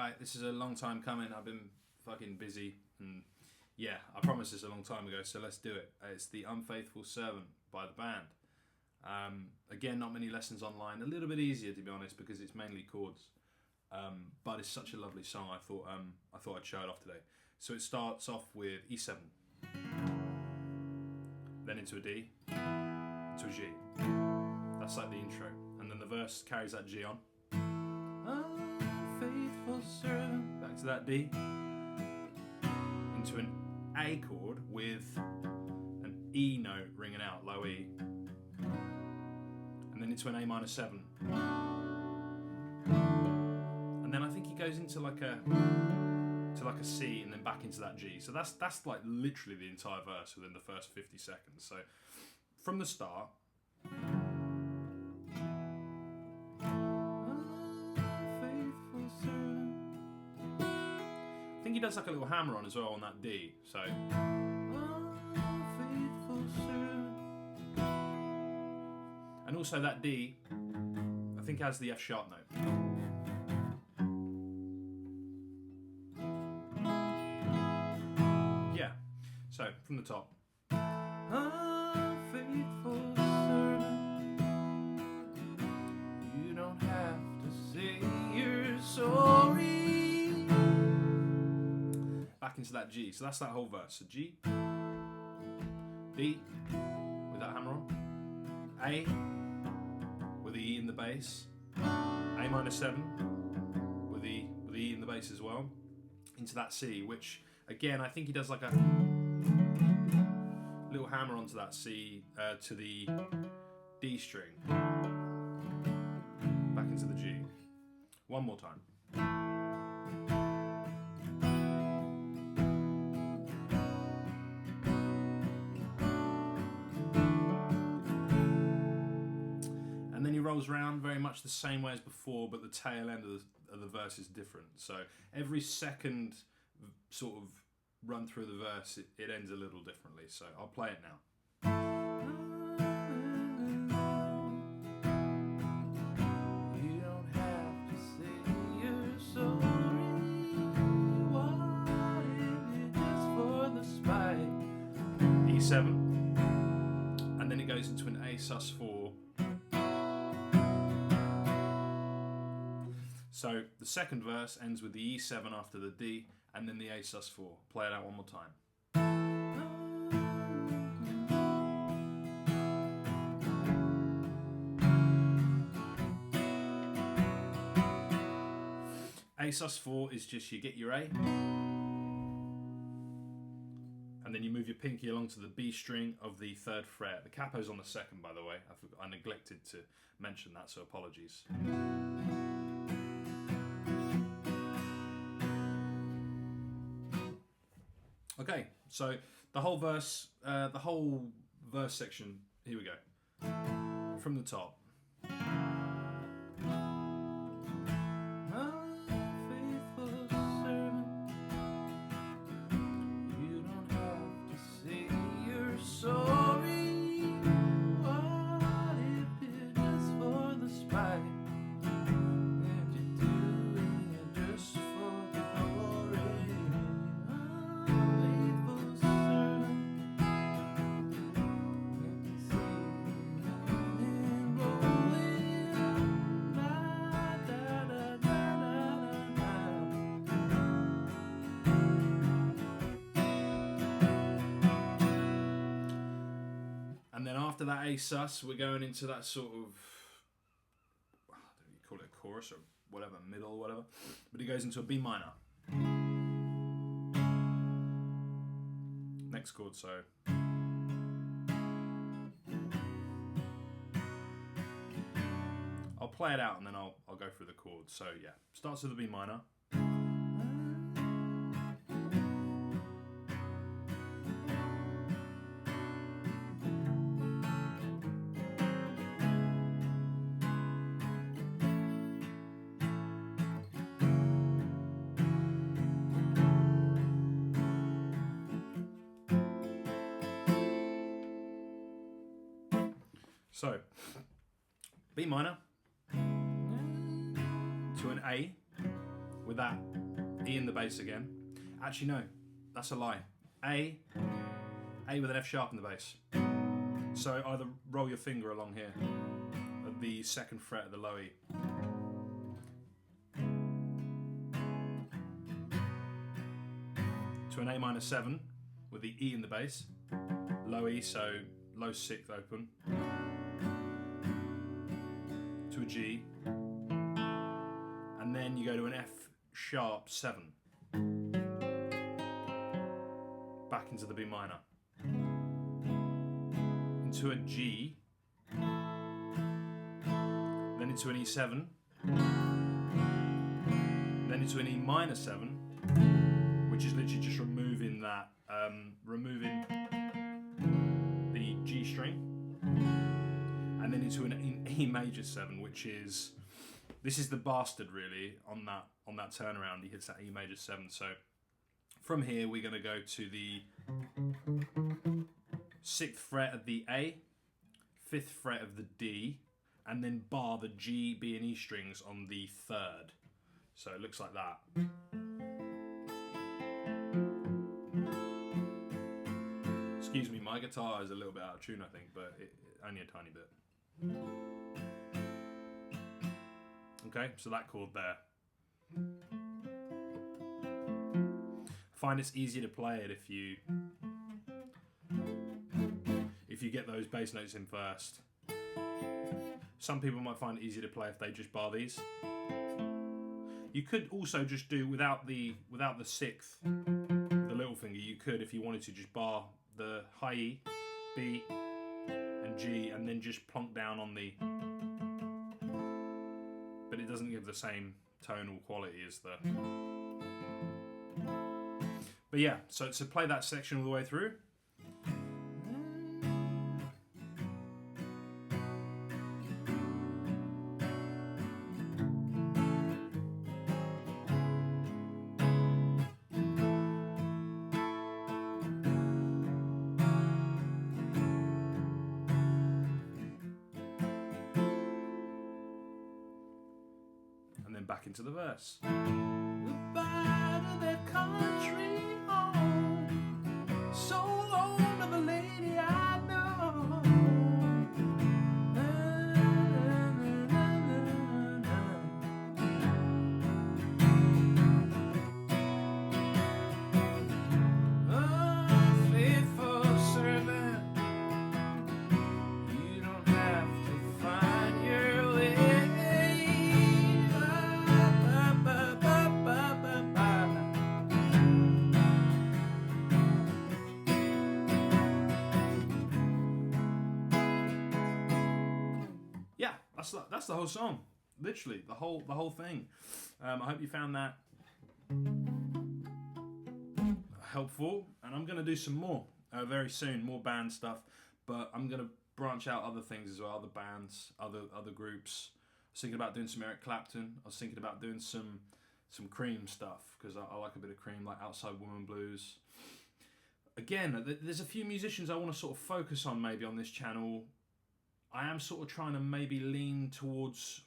Alright, this is a long time coming. I've been fucking busy. And yeah, I promised this a long time ago, so let's do it. It's the Unfaithful Servant by the band. Again, not many lessons online. A little bit easier, to be honest, because it's mainly chords. But it's such a lovely song. I thought I'd show it off today. So it starts off with E7, then into a D, into a G. That's like the intro, and then the verse carries that G on. Unfaithful servant. Back to that D, into an A chord with an E note ringing out, low E, and then into an A minor 7. And then I think he goes into like a C and then back into that G. So that's like literally the entire verse within the first 50 seconds. So from the start, unfaithful servant. I think he does like a little hammer on as well on that D. So unfaithful servant. And also that D, I think has the F sharp note. So, from the top. Unfaithful servant, you don't have to say you're sorry. Back into that G. So that's that whole verse. So G, D, with that hammer on. A, with the E in the bass. A minor 7, with the E in the bass as well. Into that C, which, again, I think he does like a little hammer onto that C to the D string, back into the G. One more time. And then he rolls around very much the same way as before, but the tail end of the verse is different. So every second sort of run through the verse, it ends a little differently. So I'll play it now. You don't have to say you're sorry. Why if it just for the spite? E7, and then it goes into an A sus4. So the second verse ends with the E7 after the D, and then the A sus4. Play it out one more time. A sus4 is just you get your A, and then you move your pinky along to the B string of the 3rd fret. The capo's on the 2nd, by the way. I neglected to mention that, so apologies. Okay, so the whole verse section, here we go. From the top. Unfaithful servant, you don't have to say you're sorry. What if it just for the spite? If you're doing it just for the glory. And then after that A sus, we're going into that sort of, I don't know, you call it a chorus or whatever, middle or whatever, but it goes into a B minor. Next chord, so. I'll play it out and then I'll go through the chords. So yeah, starts with a B minor. So, B minor to an A with with that. E in the bass again. Actually, no, that's a lie. A with an F sharp in the bass. So either roll your finger along here at the 2nd fret of the low E. To an A minor 7 with the E in the bass. Low E, so low 6th open. To a G. And then you go to an F sharp 7. Back into the B minor. Into a G. Then into an E7. Then into an E minor 7. Which is literally just removing that, removing the G string. And then into an E major 7, which is, this is the bastard really on that turnaround. He hits that E major 7. So from here we're going to go to the 6th fret of the A, 5th fret of the D, and then bar the G, B and E strings on the 3rd. So it looks like that. Excuse me, my guitar is a little bit out of tune, I think, but only a tiny bit. Okay, so that chord there. I find it's easier to play it if you get those bass notes in first. Some people might find it easier to play if they just bar these. You could also just do without the 6th, the little finger. You could, if you wanted to, just bar the high E, B, and G, and then just plonk down on the. But it doesn't give the same tonal quality as the. But yeah, so to play that section all the way through. Back into the verse. Goodbye to that country home, so long to the lady I know. Unfaithful servant, you don't have to find your way. That's the whole song, literally the whole thing. I hope you found that helpful, and I'm gonna do some more very soon, more band stuff. But I'm gonna branch out other things as well, other bands, other groups. I was thinking about doing some Eric Clapton. I was thinking about doing some Cream stuff because I like a bit of Cream, like Outside Woman Blues. Again, there's a few musicians I want to sort of focus on maybe on this channel. I am sort of trying to maybe lean towards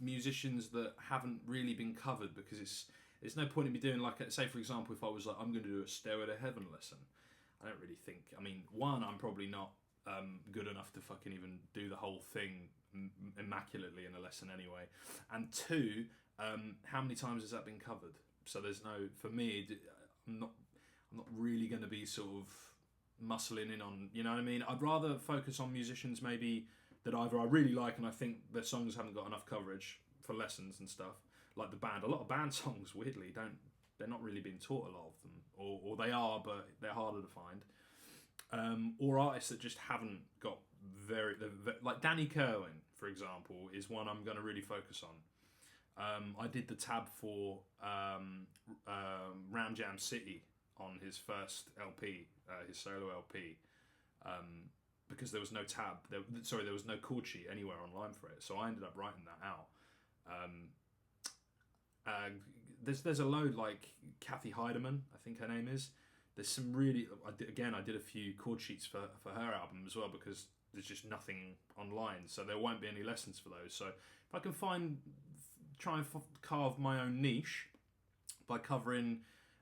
musicians that haven't really been covered, because there's no point in me doing, like, say for example, if I was like, I'm going to do a Stairway to Heaven lesson. I don't really think, I mean, one, I'm probably not good enough to fucking even do the whole thing immaculately in a lesson anyway. And two, how many times has that been covered? So there's no, for me, I'm not really going to be sort of muscling in on, you know what I mean? I'd rather focus on musicians maybe that either I really like and I think their songs haven't got enough coverage for lessons and stuff, like the band. A lot of band songs, weirdly, they're not really being taught, a lot of them, or they are, but they're harder to find. Or artists that just haven't got like Danny Kerwin, for example, is one I'm going to really focus on. I did the tab for Ram Jam City on his first LP, his solo LP, because there was no tab. There was no chord sheet anywhere online for it, so I ended up writing that out. There's a load, like Kathy Heidemann, I think her name is. There's some really, I did a few chord sheets for her album as well, because there's just nothing online, so there won't be any lessons for those. So if I can find try and carve my own niche by covering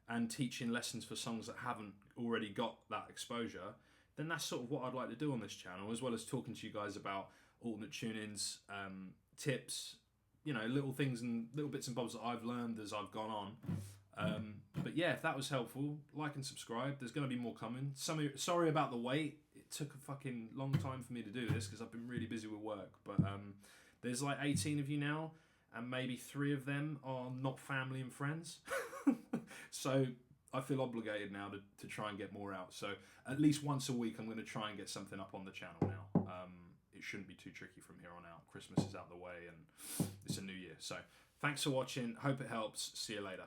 and teaching lessons for songs that haven't already got that exposure, then that's sort of what I'd like to do on this channel, as well as talking to you guys about alternate tunings, tips, you know, little things and little bits and bobs that I've learned as I've gone on. But yeah, if that was helpful, like and subscribe. There's going to be more coming. Sorry about the wait. It took a fucking long time for me to do this because I've been really busy with work. But there's like 18 of you now, and maybe 3 of them are not family and friends. So I feel obligated now to try and get more out. So at least once a week I'm going to try and get something up on the channel now. It shouldn't be too tricky from here on out. Christmas is out the way and it's a new year. So thanks for watching. Hope it helps. See you later.